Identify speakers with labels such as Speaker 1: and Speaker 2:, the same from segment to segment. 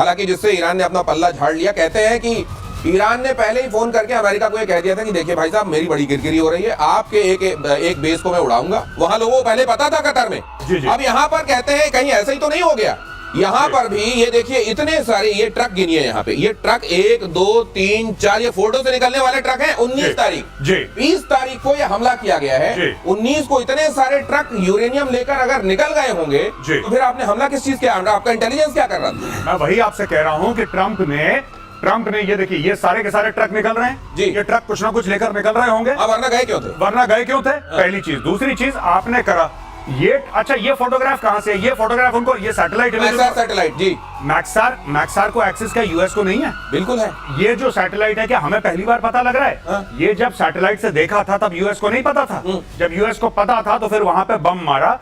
Speaker 1: हालांकि जिससे ईरान ने अपना पल्ला झाड़ लिया। कहते हैं कि ईरान ने पहले ही फोन करके अमेरिका को ये कह दिया था कि देखिए भाई साहब, मेरी बड़ी किरकिरी हो रही है, आपके एक बेस को मैं उड़ाऊंगा। वहां लोगों को पहले पता था कतर में। अब यहाँ पर कहते हैं कहीं ऐसा ही तो नहीं हो गया। यहाँ पर भी ये देखिए इतने सारे ये ट्रक गिनिए, यहाँ पे ये ट्रक 1 2 3 4 ये फोर्डो से निकलने वाले ट्रक हैं। 19 तारीख 20 तारीख को ये हमला किया गया है। 19 को इतने सारे ट्रक यूरेनियम लेकर अगर निकल गए होंगे तो फिर आपने हमला किस चीज किया? आपका इंटेलिजेंस क्या कर रहा था?
Speaker 2: मैं वही आपसे कह रहा हूँ कि ट्रंप ने ये देखिए ये सारे के सारे ट्रक निकल रहे हैं जी। ये ट्रक कुछ ना कुछ लेकर निकल रहे होंगे।
Speaker 1: वरना गए क्यों थे?
Speaker 2: पहली चीज। दूसरी चीज आपने करा ये, अच्छा ये फोटोग्राफ कहां से? ये फोटोग्राफ उनको, ये सैटेलाइट
Speaker 1: सैटेलाइट जी।
Speaker 2: मैक्सार को एक्सेस क्या यूएस को नहीं है?
Speaker 1: बिल्कुल है।
Speaker 2: ये जो सैटेलाइट है क्या हमें पहली बार पता लग रहा है? ये जब सैटेलाइट से देखा था तब यूएस को नहीं पता था। जब यूएस को पता था तो फिर वहां पे बम मारा।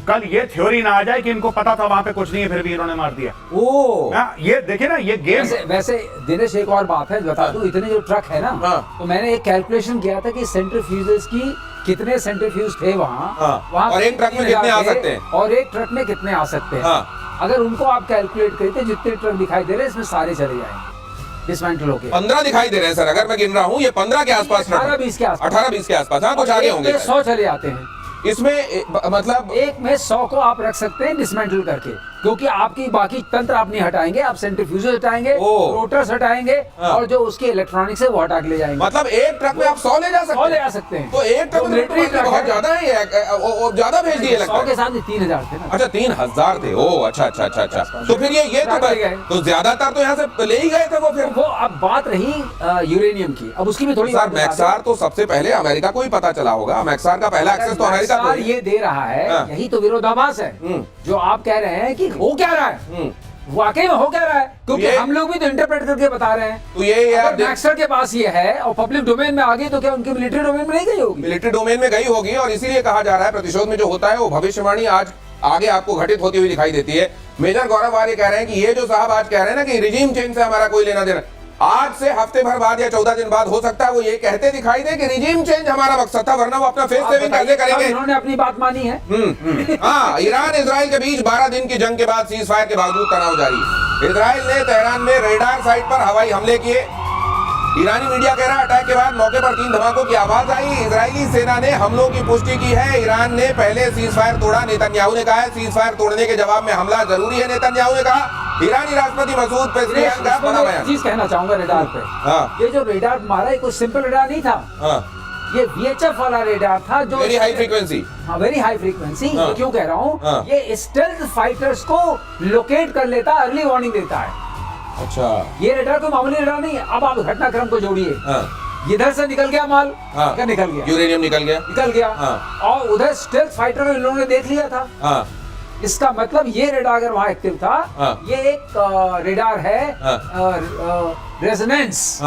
Speaker 2: कल ये थ्योरी ना आ जाए कि इनको पता था वहां पे कुछ नहीं है, फिर भी इन्होंने मार दिया। ये देखिए ना, ये गेम।
Speaker 3: वैसे दिनेश एक और बात है बता दूं, इतने जो ट्रक है ना, तो मैंने एक कैलकुलेशन किया था कि सेंट्रीफ्यूजेस की कितने सेंट्रीफ्यूज थे वहाँ
Speaker 1: और एक ट्रक में कितने आ सकते हैं,
Speaker 3: और एक ट्रक में कितने आ सकते हैं। अगर उनको आप कैलकुलेट करते जितने ट्रक दिखाई दे रहे हैं इसमें सारे चले जाएंगे डिसमेंटल होके।
Speaker 1: 15 दिखाई दे रहे हैं सर, अगर मैं गिन रहा हूँ ये 15 के आसपास,
Speaker 3: 18-20 के आसपास,
Speaker 1: 18-20 के आसपास। हाँ, कुछ आगे होंगे।
Speaker 3: 100 चले आते हैं
Speaker 1: इसमें, मतलब
Speaker 3: एक में 100 को आप रख सकते हैं डिसमेंटल करके, क्योंकि आपकी बाकी तंत्र आप नहीं हटाएंगे, आप सेंट्रीफ्यूजेस हटाएंगे, रोटर्स हटाएंगे, और जो उसके इलेक्ट्रॉनिक्स है वो हटा के ले जाएंगे।
Speaker 1: मतलब एक ट्रक में आप 100 ले जा सकते हैं। तो एक ट्रक मिलिट्री ट्रक बहुत ज्यादा है, ज्यादा भेज दिए लगता है।
Speaker 3: 100 के साथ 3000 थे ना।
Speaker 1: अच्छा 3000 थे। ओह अच्छा। तो फिर ये तो ज्यादातर तो यहाँ से ले ही गए थे वो। फिर
Speaker 3: वो अब बात रही यूरेनियम की, अब उसकी भी थोड़ी बात।
Speaker 1: मैक्सार तो सबसे पहले अमेरिका को ही पता चला होगा। मैक्सार का पहला एक्सेस तो अमेरिका को
Speaker 3: ये दे रहा है। यही तो विरोधाभास है जो आप कह रहे हैं कि हो क्या रहा है, वाकई में हो क्या रहा है, क्योंकि हम लोग भी तो इंटरप्रेट करके बता रहे हैं।
Speaker 1: तो ये
Speaker 3: मैक्सर के पास ये है और पब्लिक डोमेन में आ गई, तो क्या उनकी मिलिट्री डोमेन में नहीं गई होगी?
Speaker 1: मिलिट्री डोमेन में गई होगी, और इसीलिए कहा जा रहा है प्रतिशोध में जो होता है वो भविष्यवाणी आज आगे आपको घटित होती हुई दिखाई देती है। मेजर गौरव आर्य कह रहे हैं कि ये जो साहब आज कह रहे हैं ना कि रिजीम चेंज से हमारा कोई लेना देना, आज से हफ्ते भर बाद या 14 दिन बाद हो सकता है वो ये कहते दिखाई दे कि रिजीम चेंज हमारा मकसद था, वरना वो अपना फेस सेविंग कैसे करेंगे?
Speaker 3: इन्होंने अपनी बात मानी है।
Speaker 1: हाँ, ईरान इजराइल के बीच 12 दिन की जंग के बाद सीज फायर के बावजूद तनाव जारी। इजराइल ने तेहरान में रेडार साइट पर हवाई हमले किए। ईरानी मीडिया कह रहा है अटैक के बाद मौके पर 3 धमाकों की आवाज आई। इजरायली सेना ने हमलों की पुष्टि की है। ईरान ने पहले सीज फायर तोड़ा, नेतन्याहू ने कहा है सीज फायर तोड़ने के जवाब में हमला जरूरी है, नेतन्याहू ने कहा। ईरानी राष्ट्रपति मसूद पेज़ेश्कियान का बड़ा बयान।
Speaker 3: चीज कहना चाहूंगा रेडार पे। ये जो रेडार मारा है कुछ सिंपल रेडार नहीं था। ये VHF वाला रेडार था जो
Speaker 1: वेरी हाई फ्रीक्वेंसी।
Speaker 3: हाँ, वेरी हाई फ्रीक्वेंसी। क्यों कह रहा हूँ, ये स्टेल्थ फाइटर्स को लोकेट कर लेता, अर्ली वार्निंग देता है।
Speaker 1: अच्छा, ये
Speaker 3: रेडार कोई मामूली रेडार नहीं है। अब आप घटनाक्रम को जोड़िए, इधर से निकल गया माल, क्या निकल गया?
Speaker 1: यूरेनियम निकल गया।
Speaker 3: और उधर स्टेल्थ फाइटर इन लोगों ने देख लिया था। इसका मतलब ये रेडार अगर वहां एक्टिव था, ये एक रेडार है रेजोनेंस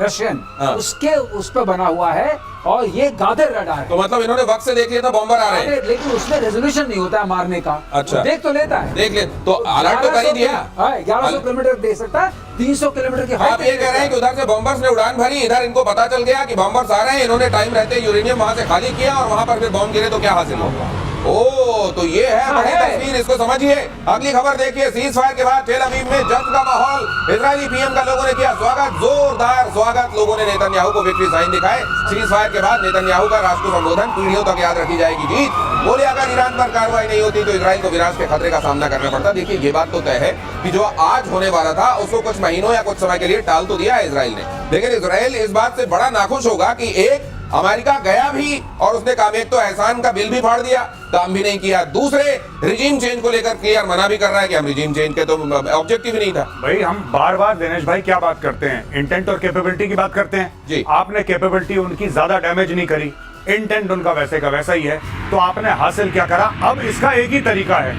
Speaker 3: रशियन, उसके उस पर बना हुआ है, और ये गादर रडार है।
Speaker 1: तो मतलब इन्होंने वक्त से देख लिया था बॉम्बर आ रहे हैं,
Speaker 3: लेकिन उसमें रेजोल्यूशन नहीं होता है मारने का।
Speaker 1: अच्छा,
Speaker 3: देख तो लेता है,
Speaker 1: देख ले तो अलर्ट तो कर ही दिया।
Speaker 3: 1100 किलोमीटर दे सकता है, 300 किलोमीटर की।
Speaker 1: आप ये कह रहे हैं कि उधर से बॉम्बर्स ने उड़ान भरी, इधर इनको पता चल गया कि बॉम्बर्स आ रहे हैं, इन्होंने टाइम रहते यूरेनियम वहां से खाली किया और वहां पर फिर बॉम्ब गिरे तो क्या हासिल होगा? ओ, तो ये है बड़ी तस्वीर, इसको समझिए। अगली खबर देखिए, सीज फायर के बाद तेल अवीव में जश्न का माहौल। इजरायली पीएम का लोगों ने किया स्वागत, जोरदार स्वागत। लोगों ने नेतन्याहू को विक्ट्री साइन दिखाए। सीज फायर के बाद नेतन्याहू का राष्ट्र संबोधन पीढ़ियों तक याद रखी जाएगी जीत। बोले अगर ईरान पर कार्रवाई नहीं होती तो इजराइल को विनाश के खतरे का सामना करना पड़ता। देखिए ये बात तो तय है कि जो आज होने वाला था उसको कुछ महीनों या कुछ समय के लिए टाल तो दिया है इजराइल ने, लेकिन इजराइल इस बात से बड़ा नाखुश होगा कि एक अमेरिका गया भी और उसने काम, एक तो एहसान का बिल भी फाड़ दिया, काम भी नहीं किया, दूसरे रिजीम चेंज को लेकर क्लियर मना भी कर रहा है कि हम रिजीम चेंज के तो ऑब्जेक्टिव ही नहीं था।
Speaker 2: भाई हम बार बार दिनेश भाई क्या बात करते हैं, इंटेंट और कैपेबिलिटी की बात करते हैं
Speaker 1: जी।
Speaker 2: आपने कैपेबिलिटी उनकी ज्यादा डैमेज नहीं करी, इंटेंट उनका वैसे का वैसा ही है, तो आपने हासिल क्या करा? अब इसका एक ही तरीका है,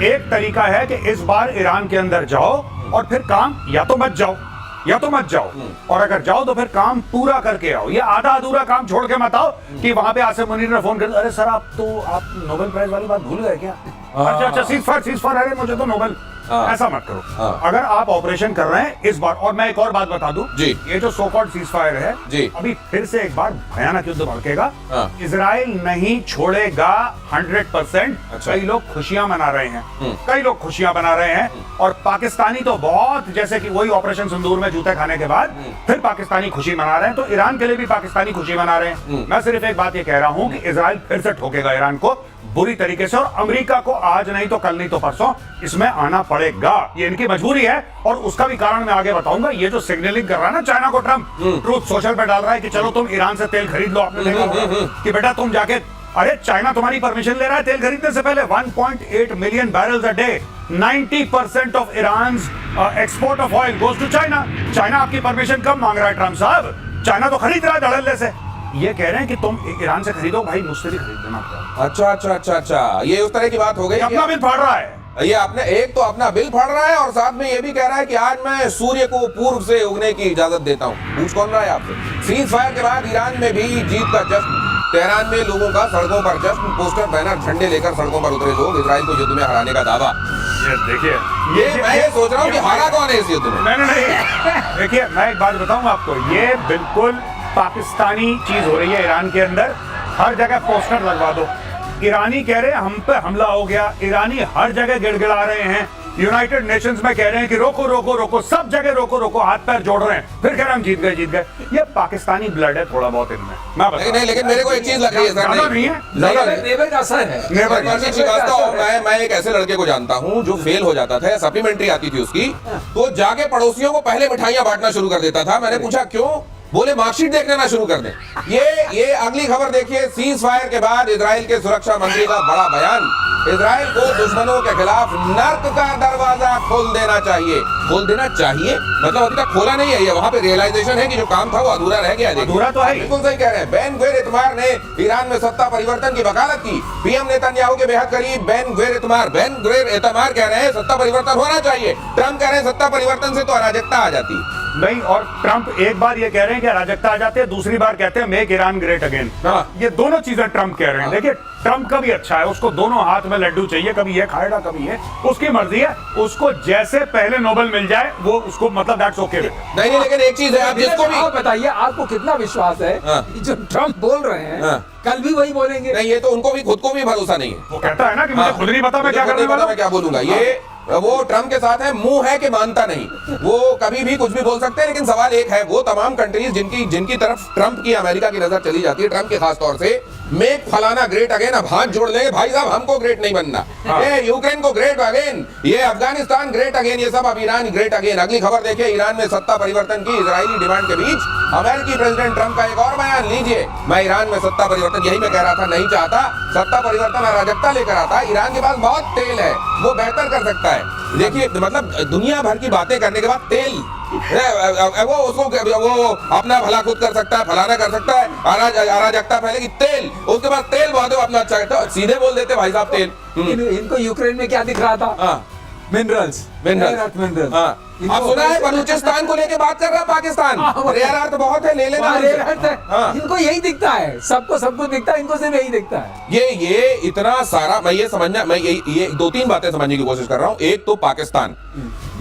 Speaker 2: एक तरीका है कि इस बार ईरान के अंदर जाओ और फिर काम या तो मत जाओ, और अगर जाओ तो फिर काम पूरा करके आओ। ये आधा अधूरा काम छोड़ के मत आओ कि वहां पे आसिम मुनीर ने फोन कर, अरे सर आप नोबेल प्राइज वाली बात भूल गए क्या? अच्छा सीज फायर, अरे मुझे तो नोबेल
Speaker 1: हाँ।
Speaker 2: ऐसा मत करो।
Speaker 1: हाँ।
Speaker 2: अगर आप ऑपरेशन कर रहे हैं इस बार, और मैं एक और बात बता दूं,
Speaker 1: जी।
Speaker 2: ये जो सो कॉल्ड सीज फायर है,
Speaker 1: जी।
Speaker 2: अभी फिर से एक बार भयानक युद्ध भड़केगा।
Speaker 1: हाँ।
Speaker 2: इजराइल नहीं छोड़ेगा 100%।
Speaker 1: अच्छा।
Speaker 2: कई लोग खुशियां मना रहे हैं, कई लोग खुशियां मना रहे हैं, और पाकिस्तानी तो बहुत, जैसे कि वही ऑपरेशन सिंदूर में जूते खाने के बाद फिर पाकिस्तानी खुशी मना रहे हैं, तो ईरान के लिए भी पाकिस्तानी खुशी मना रहे हैं। मैं सिर्फ एक बात ये कह रहा हूं कि इजराइल फिर से ठोकेगा ईरान को बुरी तरीके से, और अमेरिका को आज नहीं तो कल नहीं तो परसों इसमें आना पड़ेगा। ये इनकी मजबूरी है, और उसका भी कारण मैं आगे बताऊंगा। ये जो सिग्नलिंग कर रहा है ना चाइना को ट्रम्प, ट्रूथ सोशल पे डाल रहा है कि चलो तुम ईरान से तेल खरीद लो, आपने देखा होगा कि बेटा तुम जाके, अरे चाइना तुम्हारी परमिशन ले रहा है तेल खरीदने से पहले। 1.8 million barrels a day, 90% of Iran export of oil goes to China. China आपकी परमिशन कब मांग रहा है ट्रम्प साहब? चाइना तो खरीद रहा है धड़ल्ले से। ये कह रहे हैं कि तुम ईरान से खरीदो, भाई मुझसे भी खरीद लेना।
Speaker 1: अच्छा अच्छा अच्छा अच्छा, ये उस तरह की बात हो गई।
Speaker 2: अपना बिल फाड़ रहा है
Speaker 1: ये आपने एक तो अपना बिल फाड़ रहा है, और साथ में ये भी कह रहा है कि आज मैं सूर्य को पूर्व से उगने की इजाजत देता हूँ। पूछ कौन रहा है आपसे? सीज फायर के बाद ईरान में भी जीत का जश्न। तेहरान में लोगों का सड़कों पर जश्न, पोस्टर बैनर झंडे लेकर सड़कों पर उतरे लोग, इजराइल को युद्ध में हराने का दावा।
Speaker 2: ये देखिए,
Speaker 1: ये मैं ये सोच रहा हूँ कि हारा कौन है इस युद्ध में?
Speaker 2: नहीं, देखिए मैं एक बात बताऊं आपको, ये बिल्कुल पाकिस्तानी चीज हो रही है ईरान के अंदर। हर जगह पोस्टर लगवा दो, ईरानी कह रहे हैं हम पे हमला हो गया, ईरानी हर जगह गिड़गिड़ा रहे हैं, यूनाइटेड नेशंस में कह रहे हैं कि रोको रोको रोको, सब जगह रोको रोको, हाथ पैर जोड़ रहे हैं, फिर कह रहे हैं हम जीत गए जीत गए। ये पाकिस्तानी ब्लड है थोड़ा बहुत इनमें, मैं बता
Speaker 1: नहीं, लेकिन मेरे को एक चीज लग रही है सर,
Speaker 2: ज्यादा नहीं है, ज्यादा नहीं।
Speaker 3: नेबर का असर है।
Speaker 2: नेबर का
Speaker 1: परमित श्रीवास्तव, मैं एक ऐसे लड़के को जानता हूँ जो फेल हो जाता था, सप्लीमेंट्री आती थी उसकी, तो जाके पड़ोसियों को पहले मिठाइयां बांटना शुरू कर देता था। मैंने पूछा क्यों? बोले मार्कशीट देख लेना शुरू कर दें। ये अगली खबर देखिए, सीज फायर के बाद इजराइल के सुरक्षा मंत्री का बड़ा बयान। इजराइल को दुश्मनों के खिलाफ नर्क का दरवाजा खोल देना चाहिए। खोल देना चाहिए मतलब अभी तक खोला नहीं है, ये वहां पे रियलाइजेशन है कि जो काम था वो अधूरा रह गया।
Speaker 2: अधूरा तो है,
Speaker 1: बिल्कुल सही कह रहे हैं। बेन ग्विर इतमार ने ईरान में सत्ता परिवर्तन की वकालत की। पीएम नेतन्याहू के बेहद करीब बेन ग्विर इतमार कह रहे हैं सत्ता परिवर्तन होना चाहिए। ट्रम्प कह रहे हैं सत्ता परिवर्तन से तो अराजकता आ जाती
Speaker 2: नहीं, और ट्रम्प एक बार ये कह रहे हैं कि अराजकता आ जाते हैं, दूसरी बार कहते हैं मेक ईरान ग्रेट अगेन। ये दोनों चीजें ट्रम्प कह रहे हैं। देखिए ट्रम्प का भी अच्छा है, उसको दोनों हाथ में लड्डू चाहिए, कभी ये खाएगा कभी ये, उसकी मर्जी है, उसको जैसे पहले नोबेल मिल जाए वो उसको मतलब दैट्स ओके।
Speaker 1: नहीं, लेकिन एक चीज है, आप जिसको भी
Speaker 3: आप बताइए, आपको कितना विश्वास है कि जो ट्रम्प बोल रहे हैं कल भी वही बोलेंगे?
Speaker 1: नहीं, ये तो उनको भी खुद को भी भरोसा नहीं है।
Speaker 2: वो कहता है ना कि मुझे खुद नहीं पता मैं क्या करने वाला हूं,
Speaker 1: मैं क्या बोलूंगा। ये वो ट्रम्प के साथ है, मुंह है कि मानता नहीं, वो कभी भी कुछ भी बोल सकते हैं। लेकिन सवाल एक है, वो तमाम कंट्रीज जिनकी तरफ ट्रम्प की, अमेरिका की नजर चली जाती है, ट्रम्प के खास तौर से, मेक फलाना ग्रेट अगेन, अब हाथ जोड़ लेंगे भाई साहब हमको ग्रेट नहीं बनना, ये यूक्रेन को ग्रेट अगेन, ये अफगानिस्तान ग्रेट अगेन, ये सब अब ईरान ग्रेट अगेन। अगली खबर देखिए, ईरान में सत्ता परिवर्तन की इजरायली डिमांड के बीच अमेरिकी प्रेसिडेंट ट्रम्प का एक और बयान लीजिए। मैं ईरान में सत्ता परिवर्तन, यही मैं कह रहा था, नहीं चाहता सत्ता परिवर्तन, अराजकता लेकर आता। ईरान के पास बहुत तेल है, वो बेहतर कर सकता है। देखिए मतलब दुनिया भर की बातें करने के बाद तेल, वो उसको वो अपना भला खुद कर सकता है, फलाना कर सकता है, अराजकता फैलेगी, तेल, उसके बाद तेल बहुत अपना अच्छा करता है, सीधे बोल देते भाई साहब तेल।
Speaker 3: इनको यूक्रेन में क्या दिख रहा था? मिनरल्स।
Speaker 1: आप सुना है बलूचिस्तान को लेके बात कर रहा है पाकिस्तान, रेयर अर्थ बहुत है, ले लेना।
Speaker 3: इनको यही दिखता है, सबको सब कुछ दिखता है, इनको सिर्फ यही दिखता है।
Speaker 1: ये इतना सारा, मैं ये समझना, मैं ये दो तीन बातें समझने की कोशिश कर रहा हूँ। एक तो Pakistan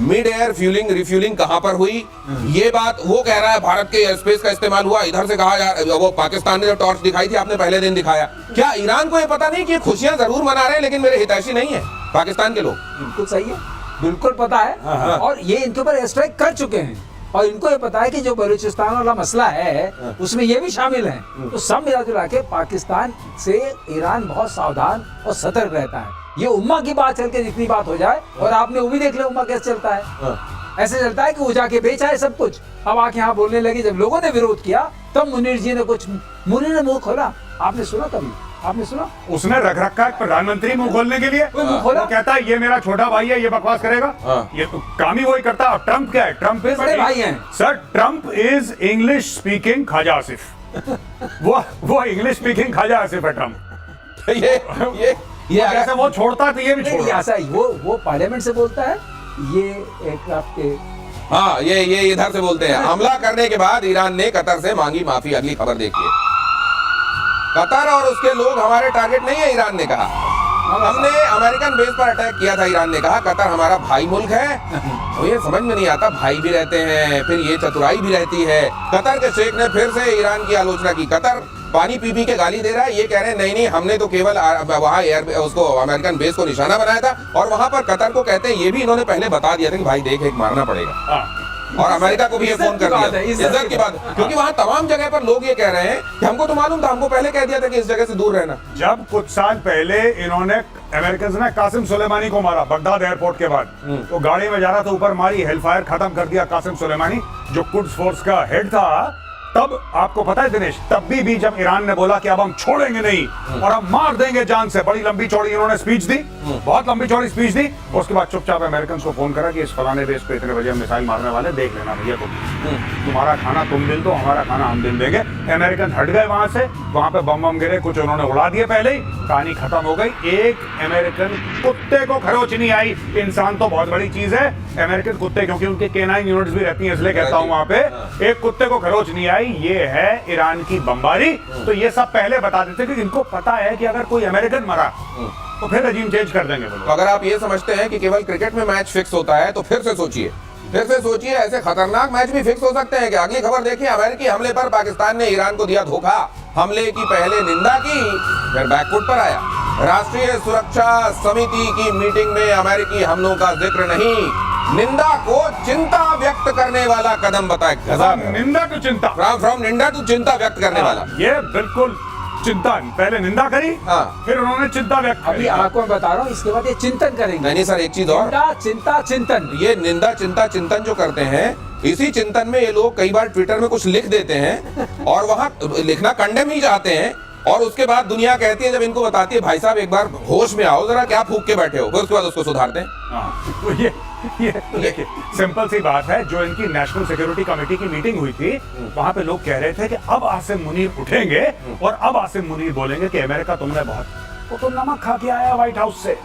Speaker 1: mid air fuelling refuelling कहां पर हुई, ये बात वो कह रहा है भारत के एयर स्पेस का इस्तेमाल हुआ। इधर से कहा जा, वो पाकिस्तान ने जो टॉर्च दिखाई थी आपने पहले दिन दिखाया, क्या ईरान को ये पता नहीं कि खुशियां जरूर मना रहे हैं लेकिन मेरे हितैषी नहीं है पाकिस्तान के लोग?
Speaker 3: बिल्कुल सही है, बिल्कुल पता है, और ये इनके ऊपर एयर स्ट्राइक कर चुके हैं, और इनको ये पता है कि जो बलूचिस्तान वाला मसला है उसमें ये भी शामिल है। तो सब मिला जुला के पाकिस्तान से ईरान बहुत सावधान और सतर्क रहता है। ये उम्मा की बात चल के जितनी बात हो जाए, और आपने वो भी देख लिया उम्मा कैसे चलता है, ऐसे चलता है कि वो जाके बेचा है सब कुछ, अब आके यहाँ बोलने लगी। जब लोगों ने विरोध किया तब मुनीर जी ने मुनीर ने मुंह खोला। आपने सुना कभी? आपने सुना?
Speaker 2: उसने रख रखा है प्रधानमंत्री मुंह खोलने के लिए, वो कहता है ये मेरा छोटा भाई है, ये बकवास करेगा, ये तो काम ही वही करता है। ट्रम्प क्या है? ट्रम्प इज
Speaker 3: बड़े भाई हैं
Speaker 2: sir, Trump is English speaking Khawaja Asif. वो इंग्लिश स्पीकिंग ख्वाजा आसिफ है ट्रम्प। ये अगर वो छोड़ता तो ये भी छोड़ता।
Speaker 3: ऐसा वो पार्लियामेंट से बोलता है, ये एयरक्राफ्ट के,
Speaker 1: हाँ ये इधर से बोलते हैं। हमला करने के बाद ईरान ने कतर से मांगी माफी। अगली खबर देखिए, कतर और उसके लोग हमारे टारगेट नहीं है, ईरान ने कहा। हमने अमेरिकन बेस पर अटैक किया था, ईरान ने कहा कतर हमारा भाई मुल्क है। तो ये समझ में नहीं आता, भाई भी रहते हैं, फिर ये चतुराई भी रहती है। कतर के शेख ने फिर से ईरान की आलोचना की। कतर पानी पी के गाली दे रहा है, ये कह रहे हैं नहीं नहीं हमने तो केवल वहाँ उसको अमेरिकन बेस को निशाना बनाया था, और वहां पर कतर को कहते हैं ये भी इन्होंने पहले बता दिया था कि भाई देख एक मारना पड़ेगा। और अमेरिका को भी ये फोन कर दिया, इज्जत की बात, क्योंकि वहाँ तमाम जगह पर लोग ये कह रहे हैं कि हमको तो मालूम था, हमको पहले कह दिया था कि इस जगह से दूर रहना।
Speaker 2: जब कुछ साल पहले इन्होंने अमेरिकन ने कासिम सुलेमानी को मारा बगदाद एयरपोर्ट के बाद, तो गाड़ी में जा रहा था, ऊपर मारी, हेलफायर खत्म कर दिया कासिम सुलेमानी जो कुड्स फोर्स का हेड था। तब आपको पता है दिनेश, तब भी जब ईरान ने बोला कि अब हम छोड़ेंगे नहीं और हम मार देंगे जान से, बड़ी लंबी चौड़ी इन्होंने स्पीच दी, बहुत लंबी चौड़ी स्पीच दी। उसके बाद चुपचाप अमेरिकन को फोन करा कि इस फलाने बेस पे इतने बजे हम मिसाइल मारने वाले, देख लेना भैया तुम्हारा खाना तुम दिल दो, हमारा खाना हम दिल देंगे। अमेरिकन हट गए वहां से, वहां पे बम गिरे, कुछ उन्होंने उड़ा दिए पहले ही, कहानी खत्म हो गई। एक अमेरिकन कुत्ते को खरोच नहीं आई। इंसान तो बहुत बड़ी चीज है, अमेरिकन कुत्ते, क्योंकि उनके केनाइन यूनिट्स भी रहती हैं, इसलिए कहता हूं वहां पे एक कुत्ते को खरोच नहीं आई। ये है ईरान की बमबारी। तो ये सब पहले बता देते कि इनको पता है कि अगर कोई अमेरिकन मरा तो फिर रजीम चेंज कर देंगे।
Speaker 1: तो अगर आप ये समझते हैं कि केवल क्रिकेट में मैच फिक्स होता है तो फिर से सोचिए ऐसे खतरनाक मैच भी फिक्स हो सकते हैं कि अगली खबर देखिए, अमेरिकी हमले पर पाकिस्तान ने ईरान को दिया धोखा। हमले की पहले निंदा की, फिर बैकफुट पर आया। राष्ट्रीय सुरक्षा समिति की मीटिंग में अमेरिकी हमलों का जिक्र नहीं, निंदा को चिंता व्यक्त करने वाला कदम बताया।
Speaker 2: निंदा टू चिंता,
Speaker 1: फ्रॉम निंदा टू चिंता व्यक्त करने वाला,
Speaker 2: ये बिल्कुल चिंता, पहले निंदा करी, फिर उन्होंने चिंता व्यक्त
Speaker 3: अभी
Speaker 2: की।
Speaker 3: आपको मैं बता रहा हूँ, इसके बाद ये चिंतन करेंगे।
Speaker 1: नहीं सर, एक चीज और,
Speaker 3: निंदा चिंता चिंतन,
Speaker 1: ये निंदा चिंता चिंतन जो करते हैं, इसी चिंतन में ये लोग कई बार ट्विटर में कुछ लिख देते हैं और वहां लिखना कंडेम ही चाहते हैं, और उसके बाद दुनिया कहती है, जब इनको बताती है भाई साहब एक बार होश में आओ जरा, क्या फूक के बैठे हो, फिर उसके बाद उसको सुधारते हैं।
Speaker 2: तो ये देखिए सिंपल सी बात है, जो इनकी नेशनल सिक्योरिटी कमेटी की मीटिंग हुई थी, वहां पे लोग कह रहे थे कि अब आसिम मुनीर उठेंगे और अब आसिम मुनीर बोलेंगे कि अमेरिका तुमने बहुत, वो तो नमक खा के आया व्हाइट हाउस से।